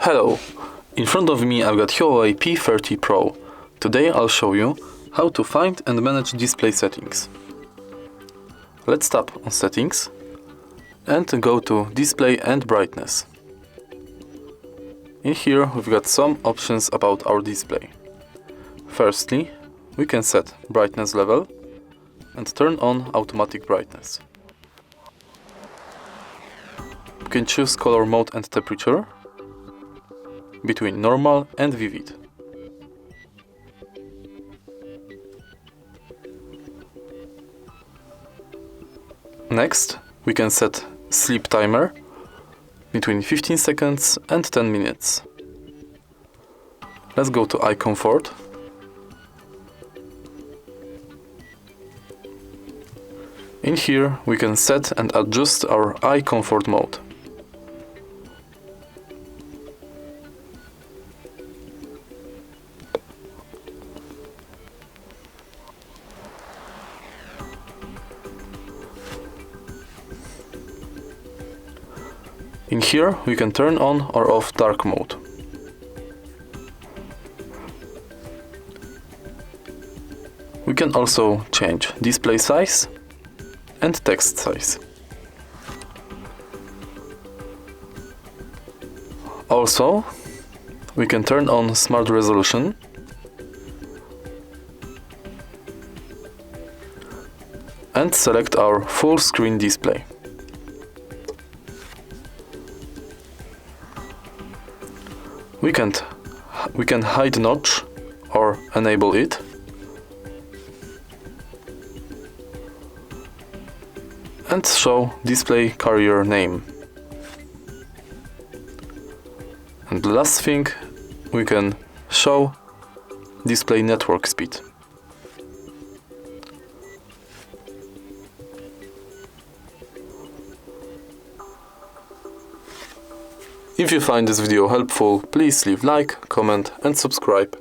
Hello, in front of me I've got HUAWEI P30 Pro. Today I'll show you how to find and manage display settings. Let's tap on Settings and go to Display and Brightness. In here we've got some options about our display. Firstly, we can set brightness level and turn on automatic brightness. We can choose color mode and temperature between normal and vivid. Next, we can set sleep timer between 15 seconds and 10 minutes. Let's go to eye comfort. In here we can set and adjust our eye comfort mode. In here we can turn on or off dark mode. We can also change display size and text size. Also, we can turn on smart resolution and select our full screen display. We can hide notch or enable it. And show display carrier name. And the last thing, we can show display network speed. If you find this video helpful, please leave like, comment and subscribe.